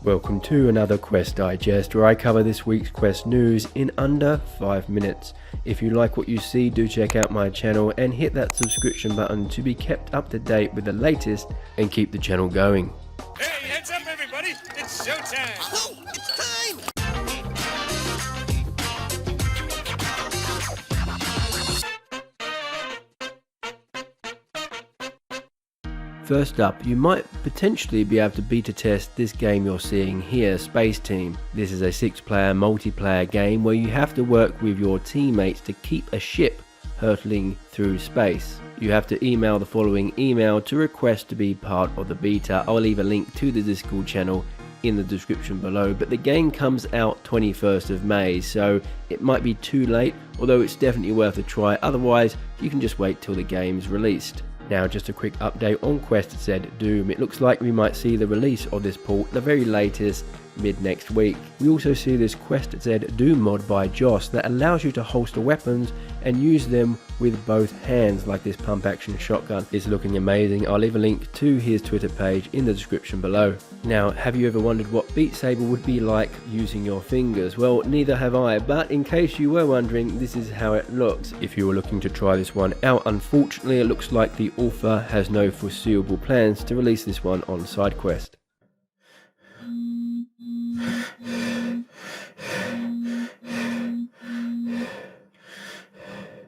Welcome to another Quest Digest, where I cover this week's Quest news in under 5 minutes. If you like what you see, do check out my channel and hit that subscription button to be kept up to date with the latest and keep the channel going. Hey, heads up everybody, it's showtime! Oh, it's time! First up, you might potentially be able to beta test this game you're seeing here, Space Team. This is a 6-player multiplayer game where you have to work with your teammates to keep a ship hurtling through space. You have to email the following email to request to be part of the beta. I'll leave a link to the Discord channel in the description below, but the game comes out 21st of May, so it might be too late, although it's definitely worth a try. Otherwise, you can just wait till the game's released. Now, just a quick update on QuestZDoom. It looks like we might see the release of this port, the very latest, mid next week. We also see this QuestZDoom mod by Joss that allows you to holster weapons and use them with both hands, like this pump action shotgun. It's looking amazing. I'll leave a link to his Twitter page in the description below. Now, have you ever wondered what Beatsaber would be like using your fingers? Well, neither have I, but in case you were wondering, this is how it looks. If you were looking to try this one out, unfortunately it looks like the author has no foreseeable plans to release this one on SideQuest.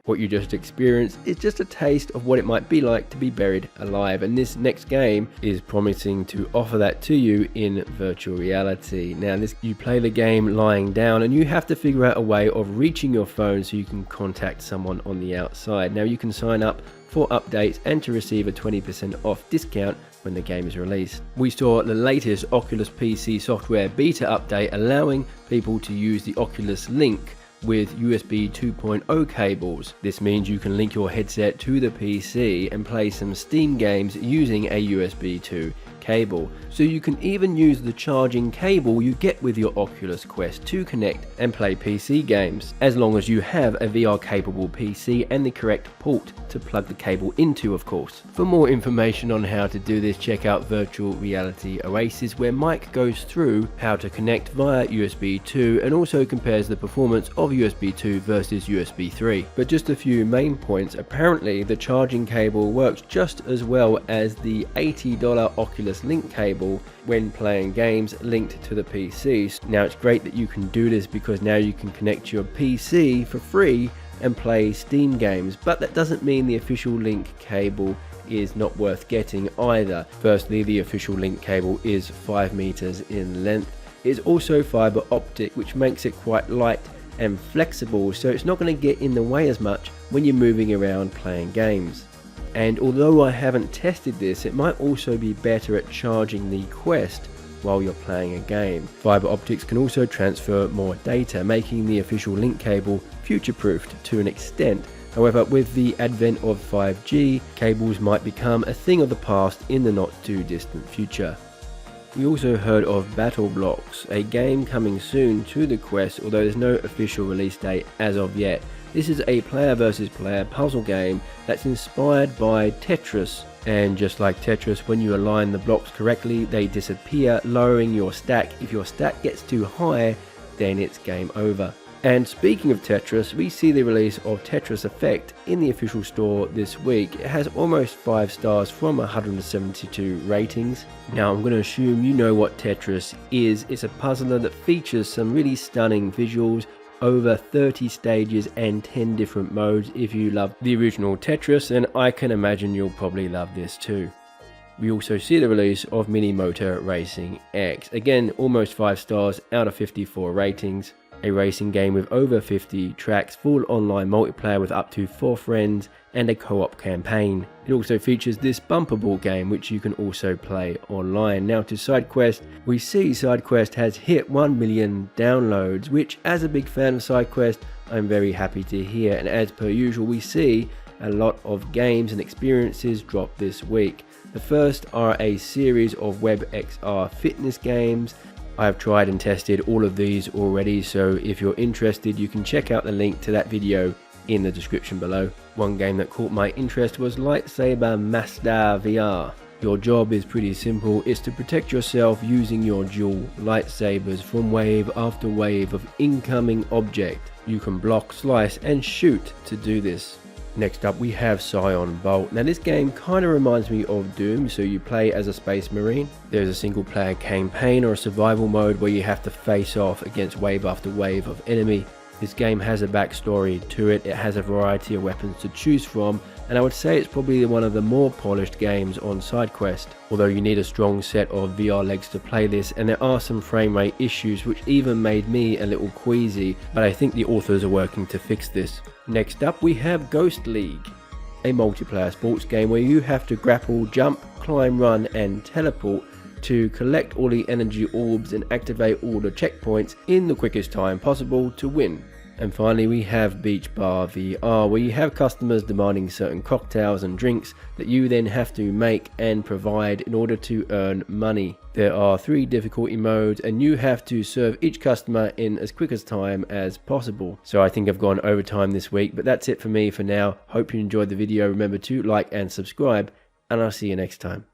What you just experienced is just a taste of what it might be like to be buried alive, and this next game is promising to offer that to you in virtual reality. Now, you play the game lying down and you have to figure out a way of reaching your phone so you can contact someone on the outside. Now, you can sign up for updates and to receive a 20% off discount when the game is released. We saw the latest Oculus PC software beta update allowing people to use the Oculus Link with USB 2.0 cables. This means you can link your headset to the PC and play some Steam games using a USB 2 cable. So you can even use the charging cable you get with your Oculus Quest to connect and play PC games, as long as you have a VR capable PC and the correct port to plug the cable into, of course. For more information on how to do this, check out Virtual Reality Oasis, where Mike goes through how to connect via USB 2 and also compares the performance of USB 2 versus USB 3. But just a few main points. Apparently the charging cable works just as well as the $80 Oculus Link cable when playing games linked to the PC. Now, it's great that you can do this because now you can connect your PC for free and play Steam games, but that doesn't mean the official Link cable is not worth getting either. Firstly, the official Link cable is 5 meters in length. It's also fiber optic, which makes it quite light and flexible, so it's not going to get in the way as much when you're moving around playing games. And although I haven't tested this, it might also be better at charging the Quest while you're playing a game. Fiber optics can also transfer more data, making the official Link cable future-proofed to an extent. However, with the advent of 5G, cables might become a thing of the past in the not too distant future. We also heard of Battle Blocks, a game coming soon to the Quest, although there's no official release date as of yet. This is a player versus player puzzle game that's inspired by Tetris, and just like Tetris, when you align the blocks correctly, they disappear, lowering your stack. If your stack gets too high, then it's game over. And speaking of Tetris, we see the release of Tetris Effect in the official store this week. It has almost 5 stars from 172 ratings. Now, I'm going to assume you know what Tetris is. It's a puzzler that features some really stunning visuals, over 30 stages and 10 different modes. If you love the original Tetris, then I can imagine you'll probably love this too. We also see the release of Mini Motor Racing X. Again, almost 5 stars out of 54 ratings. A racing game with over 50 tracks, full online multiplayer with up to 4 friends, and a co-op campaign. It also features this bumper ball game, which you can also play online. Now to SideQuest, we see SideQuest has hit 1 million downloads, which, as a big fan of SideQuest, I'm very happy to hear. And as per usual, we see a lot of games and experiences drop this week. The first are a series of WebXR fitness games. I've tried and tested all of these already, so if you're interested, you can check out the link to that video in the description below. One game that caught my interest was Lightsaber Master VR. Your job is pretty simple. It's to protect yourself using your dual lightsabers from wave after wave of incoming object. You can block, slice and shoot to do this. Next up we have Scion Bolt. Now this game kind of reminds me of Doom, so you play as a space marine. There's a single player campaign or a survival mode where you have to face off against wave after wave of enemy. This game has a backstory to it, it has a variety of weapons to choose from, and I would say it's probably one of the more polished games on SideQuest. Although you need a strong set of VR legs to play this, and there are some frame rate issues which even made me a little queasy, but I think the authors are working to fix this. Next up we have Ghost League, a multiplayer sports game where you have to grapple, jump, climb, run and teleport to collect all the energy orbs and activate all the checkpoints in the quickest time possible to win. And finally we have Beach Bar VR, where you have customers demanding certain cocktails and drinks that you then have to make and provide in order to earn money. There are 3 difficulty modes and you have to serve each customer in as quick as time as possible. So I think I've gone overtime this week, but that's it for me for now. Hope you enjoyed the video. Remember to like and subscribe, and I'll see you next time.